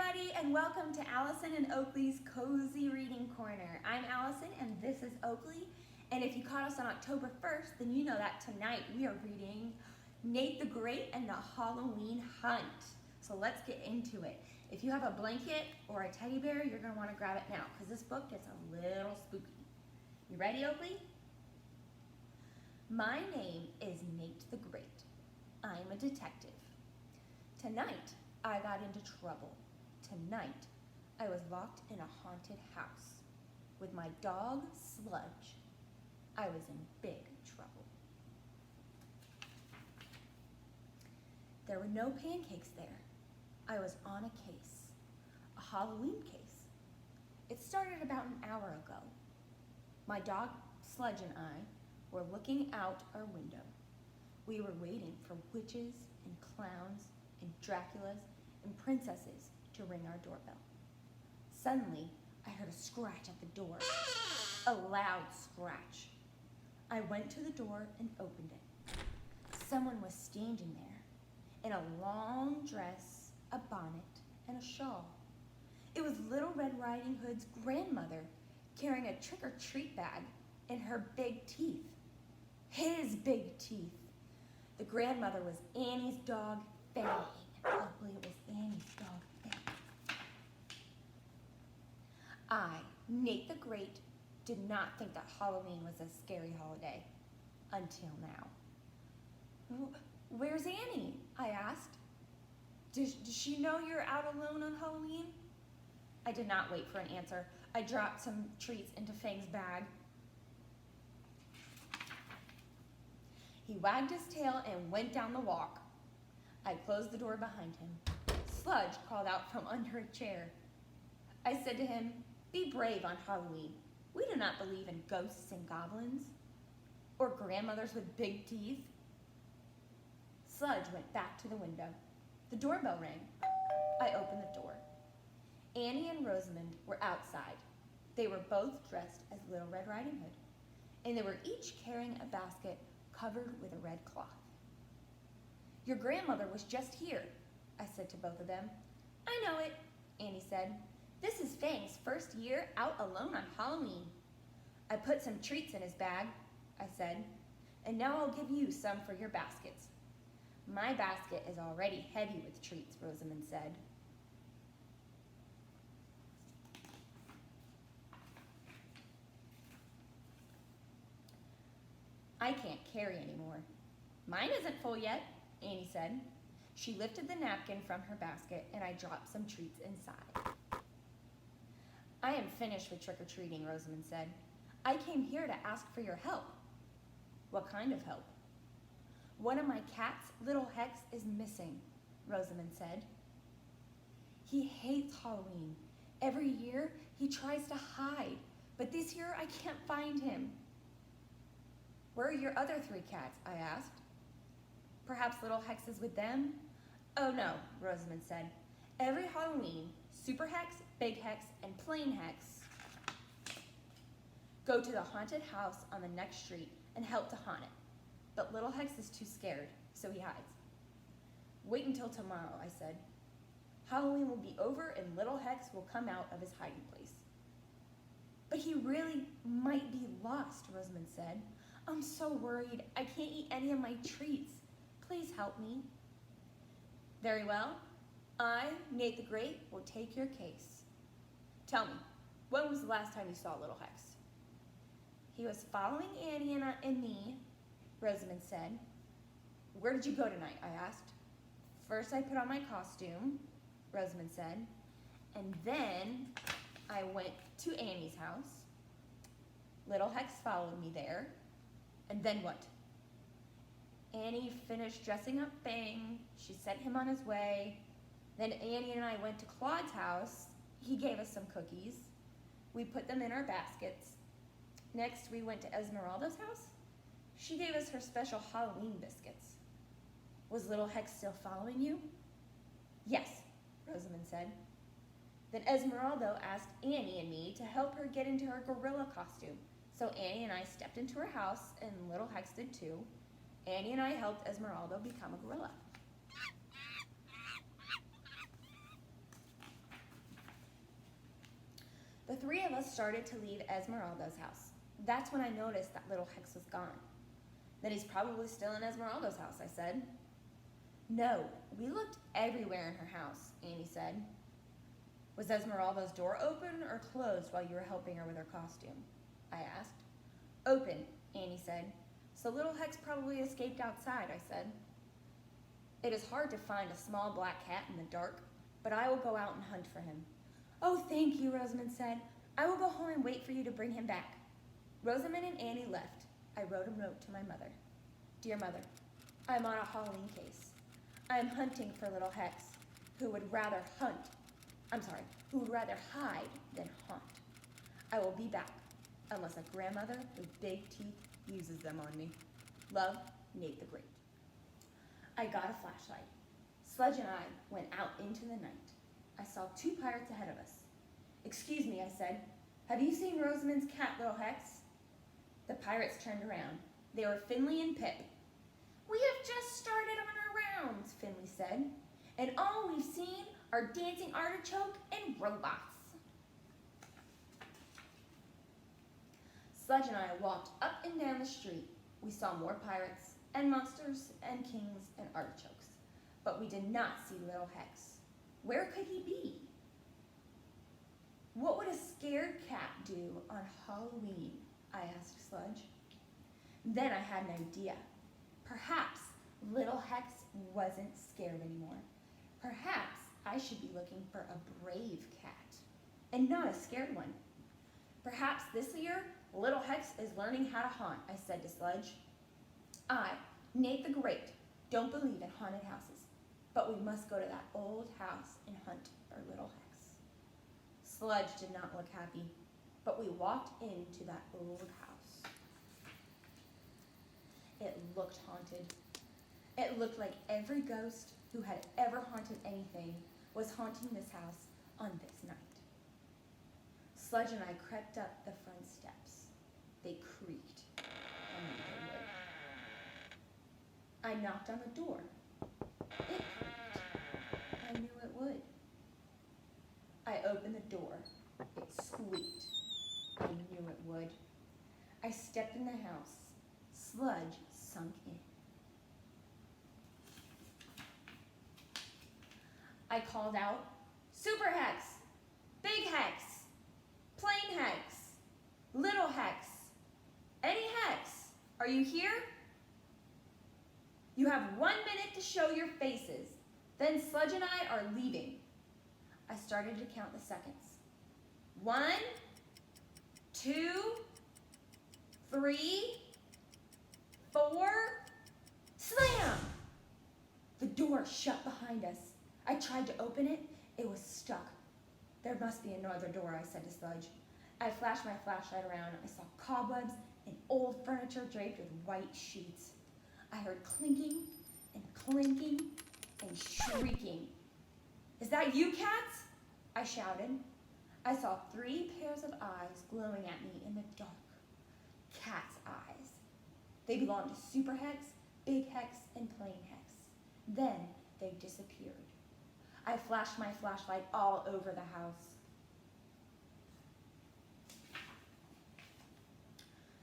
everybody, and welcome to Allison and Oakley's Cozy Reading Corner. I'm Allison and this is Oakley, and if you caught us on October 1st, then you know that tonight we are reading Nate the Great and the Halloween Hunt. So let's get into it. If you have a blanket or a teddy bear, you're going to want to grab it now because this book gets a little spooky. You ready, Oakley? My name is Nate the Great. I'm a detective. Tonight, I got into trouble. Tonight, I was locked in a haunted house. With my dog, Sludge, I was in big trouble. There were no pancakes there. I was on a case, a Halloween case. It started about an hour ago. My dog, Sludge, and I were looking out our window. We were waiting for witches and clowns and Draculas and princesses to ring our doorbell. Suddenly, I heard a scratch at the door, a loud scratch. I went to the door and opened it. Someone was standing there in a long dress, a bonnet, and a shawl. It was Little Red Riding Hood's grandmother carrying a trick-or-treat bag in her big teeth. His big teeth. The grandmother was Annie's dog, Fang. Hopefully it was Annie's dog, Fang. I, Nate the Great, did not think that Halloween was a scary holiday. Until now. Where's Annie? I asked. Does she know you're out alone on Halloween? I did not wait for an answer. I dropped some treats into Fang's bag. He wagged his tail and went down the walk. I closed the door behind him. Sludge crawled out from under a chair. I said to him, "Be brave on Halloween. We do not believe in ghosts and goblins or grandmothers with big teeth." Sludge went back to the window. The doorbell rang. I opened the door. Annie and Rosamund were outside. They were both dressed as Little Red Riding Hood, and they were each carrying a basket covered with a red cloth. "Your grandmother was just here," I said to both of them. "I know it," Annie said. "This is Fang's first year out alone on Halloween." I put some treats in his bag, I said, "and now I'll give you some for your baskets." "My basket is already heavy with treats," Rosamund said. "I can't carry anymore." "Mine isn't full yet," Annie said. She lifted the napkin from her basket and I dropped some treats inside. "I am finished with trick-or-treating," Rosamund said. "I came here to ask for your help." "What kind of help?" "One of my cats, Little Hex, is missing," Rosamund said. "He hates Halloween. Every year he tries to hide, but this year I can't find him." "Where are your other 3 cats?" I asked. "Perhaps Little Hex is with them?" "Oh no," Rosamund said. "Every Halloween, Super Hex, Big Hex, and Plain Hex go to the haunted house on the next street and help to haunt it. But Little Hex is too scared, so he hides." "Wait until tomorrow," I said. "Halloween will be over and Little Hex will come out of his hiding place." "But he really might be lost," Rosamund said. "I'm so worried. I can't eat any of my treats. Please help me." "Very well. I, Nate the Great, will take your case. Tell me, when was the last time you saw Little Hex?" "He was following Annie and me," Rosamund said. "Where did you go tonight?" I asked. "First I put on my costume," Rosamund said, "and then I went to Annie's house. Little Hex followed me there. And then what?" "Annie finished dressing up Fang. She sent him on his way. Then Annie and I went to Claude's house. He gave us some cookies. We put them in our baskets. Next, we went to Esmeralda's house. She gave us her special Halloween biscuits." "Was Little Hex still following you?" "Yes," Rosamund said. "Then Esmeralda asked Annie and me to help her get into her gorilla costume. So Annie and I stepped into her house, and Little Hex did too. Annie and I helped Esmeralda become a gorilla." three of us started to leave Esmeralda's house. That's when I noticed that little Hex was gone. Then he's probably still in Esmeralda's house, I said. No, we looked everywhere in her house, Annie said. Was Esmeralda's door open or closed while you were helping her with her costume? I asked. Open, Annie said. So little Hex probably escaped outside, I said. It is hard to find a small black cat in the dark, but I will go out and hunt for him. Oh, thank you, Rosamund said. I will go home and wait for you to bring him back. Rosamund and Annie left. I wrote a note to my mother. Dear Mother, I am on a Halloween case. I am hunting for little Hex, who would rather hide than haunt. I will be back, unless a grandmother with big teeth uses them on me. Love, Nate the Great. I got a flashlight. Sludge and I went out into the night. I saw two pirates ahead of us. Excuse me, I said. Have you seen Rosamund's cat, little Hex? The pirates turned around. They were Finley and Pip. We have just started on our rounds, Finley said, and all we've seen are dancing artichoke and robots. Sludge and I walked up and down the street. We saw more pirates and monsters and kings and artichokes, but we did not see little Hex. Where could he be? What would a scared cat do on Halloween? I asked Sludge. Then I had an idea. Perhaps little Hex wasn't scared anymore. Perhaps I should be looking for a brave cat and not a scared one. Perhaps this year, little Hex is learning how to haunt, I said to Sludge. I, Nate the Great, don't believe in haunted houses, but we must go to that old house and hunt for little Hex. Sludge did not look happy, but we walked into that old house. It looked haunted. It looked like every ghost who had ever haunted anything was haunting this house on this night. Sludge and I crept up the front steps. They creaked. I knew they would. I knocked on the door. It creaked. I knew it would. I opened the door. It squeaked. I knew it would. I stepped in the house. Sludge sunk in. I called out, Super Hex, Big Hex, Plain Hex, Little Hex, any Hex, are you here? You have 1 minute to show your faces. Then Sludge and I are leaving. I started to count the seconds. 1, 2, 3, 4, slam! The door shut behind us. I tried to open it. It was stuck. There must be another door, I said to Sludge. I flashed my flashlight around. I saw cobwebs and old furniture draped with white sheets. I heard clinking and clinking and shrieking. Is that you, cats? I shouted. I saw 3 pairs of eyes glowing at me in the dark. Cat's eyes. They belonged to Super Hex, Big Hex, and Plain Hex. Then they disappeared. I flashed my flashlight all over the house.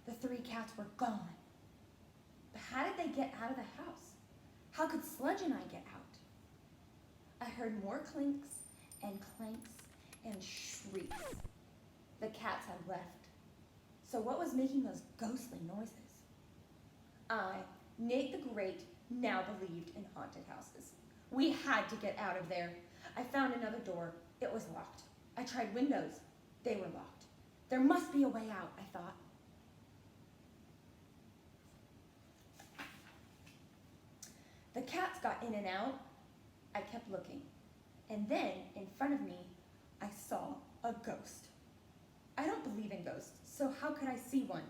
The 3 cats were gone. But how did they get out of the house? How could Sludge and I get out? I heard more clinks and clanks and shrieks. The cats had left. So what was making those ghostly noises? I, Nate the Great, now believed in haunted houses. We had to get out of there. I found another door. It was locked. I tried windows. They were locked. There must be a way out, I thought. The cats got in and out. I kept looking. And then, in front of me, I saw a ghost. I don't believe in ghosts, so how could I see one?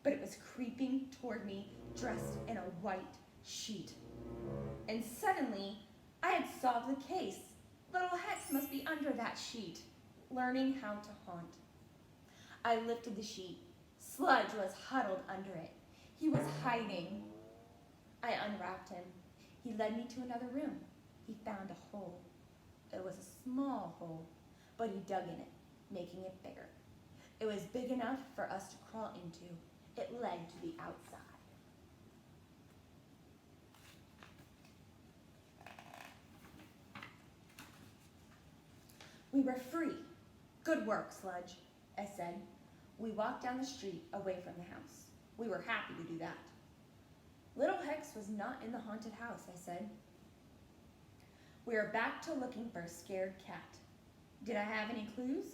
But it was creeping toward me, dressed in a white sheet. And suddenly, I had solved the case. Little Hex must be under that sheet, learning how to haunt. I lifted the sheet. Sludge was huddled under it. He was hiding. I unwrapped him. He led me to another room. He found a hole. It was a small hole, but he dug in it. making it bigger. It was big enough for us to crawl into. It led to the outside. We were free. Good work, Sludge, I said. We walked down the street away from the house. We were happy to do that. Little Hex was not in the haunted house, I said. We are back to looking for a scared cat. Did I have any clues?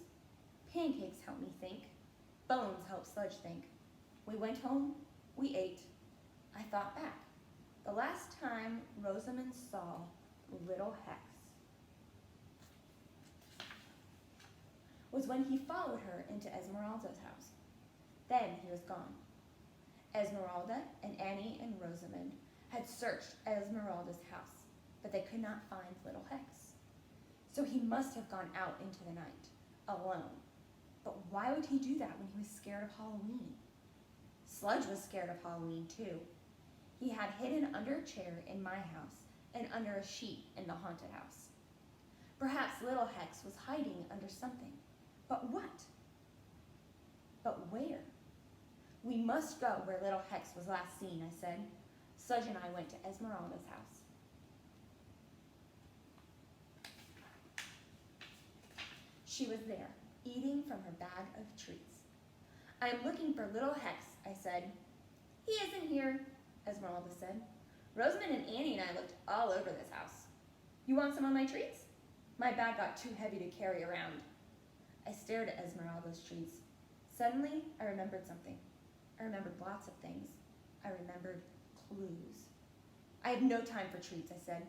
Pancakes helped me think. Bones helped Sludge think. We went home. We ate. I thought back. The last time Rosamund saw Little Hex was when he followed her into Esmeralda's house. Then he was gone. Esmeralda and Annie and Rosamund had searched Esmeralda's house, but they could not find Little Hex. So he must have gone out into the night, alone. But why would he do that when he was scared of Halloween? Sludge was scared of Halloween too. He had hidden under a chair in my house and under a sheet in the haunted house. Perhaps Little Hex was hiding under something. But what? But where? We must go where Little Hex was last seen, I said. Sludge and I went to Esmeralda's house. She was there, eating from her bag of treats. I am looking for Little Hex, I said. He isn't here, Esmeralda said. Rosamund and Annie and I looked all over this house. You want some of my treats? My bag got too heavy to carry around. I stared at Esmeralda's treats. Suddenly, I remembered something. I remembered lots of things. I remembered clues. I have no time for treats, I said.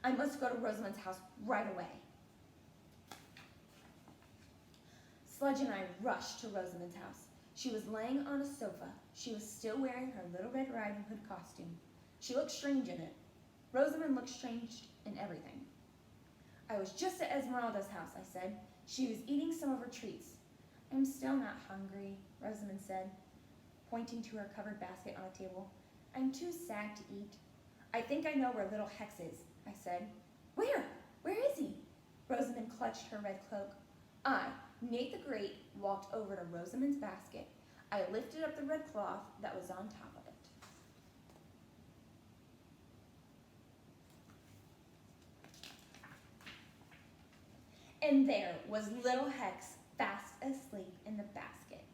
I must go to Rosamund's house right away. Sludge and I rushed to Rosamund's house. She was laying on a sofa. She was still wearing her Little Red Riding Hood costume. She looked strange in it. Rosamund looked strange in everything. I was just at Esmeralda's house, I said. She was eating some of her treats. I'm still not hungry, Rosamund said, pointing to her covered basket on a table. I'm too sad to eat. I think I know where Little Hex is, I said. Where? Where is he? Rosamund clutched her red cloak. I, Nate the Great, walked over to Rosamund's basket. I lifted up the red cloth that was on top of it. And there was Little Hex fast asleep in the basket.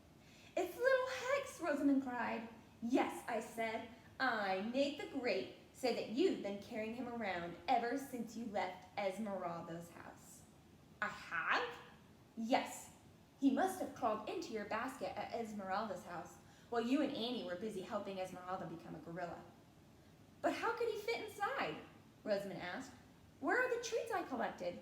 It's Little Hex, Rosamund cried. Yes, I said. I, Nate the Great, say that you've been carrying him around ever since you left Esmeralda's house. I have? Yes. He must have crawled into your basket at Esmeralda's house while you and Annie were busy helping Esmeralda become a gorilla. But how could he fit inside? Rosamund asked. Where are the treats I collected?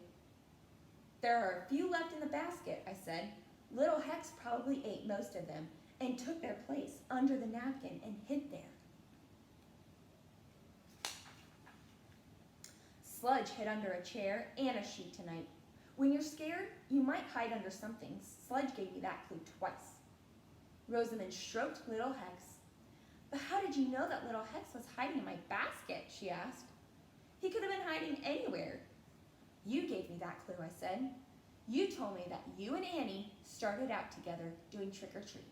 There are a few left in the basket, I said. Little Hex probably ate most of them and took their place under the napkin and hid there. Sludge hid under a chair and a sheet tonight. When you're scared, you might hide under something. Sludge gave me that clue twice. Rosamund stroked Little Hex. But how did you know that Little Hex was hiding in my basket, she asked. He could have been hiding anywhere. You gave me that clue, I said. You told me that you and Annie started out together doing trick-or-treat.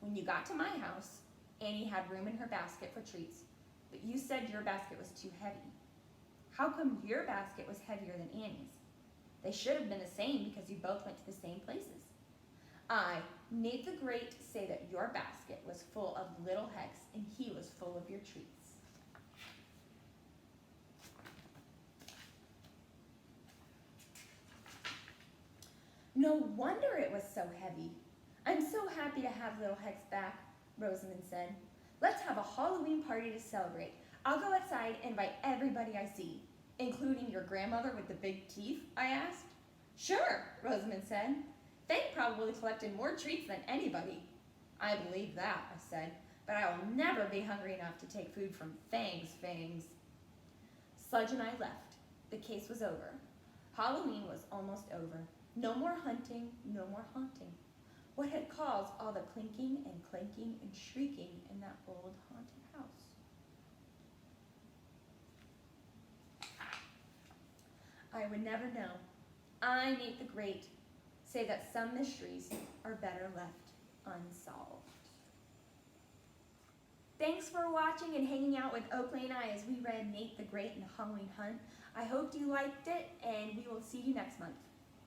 When you got to my house, Annie had room in her basket for treats, but you said your basket was too heavy. How come your basket was heavier than Annie's? They should have been the same because you both went to the same places. I, Nate the Great, say that your basket was full of Little Hex and he was full of your treats. No wonder it was so heavy. I'm so happy to have Little Hex back, Rosamund said. Let's have a Halloween party to celebrate. I'll go outside and invite everybody I see. Including your grandmother with the big teeth, I asked. Sure, Rosamund said. Fang probably collected more treats than anybody. I believe that, I said, but I will never be hungry enough to take food from Fang's fangs. Sludge and I left. The case was over. Halloween was almost over. No more hunting, no more haunting. What had caused all the clinking and clanking and shrieking in that old haunted house? I would never know. I, Nate the Great, say that some mysteries are better left unsolved. Thanks for watching and hanging out with Oakley and I as we read Nate the Great and the Halloween Hunt. I hope you liked it, and we will see you next month.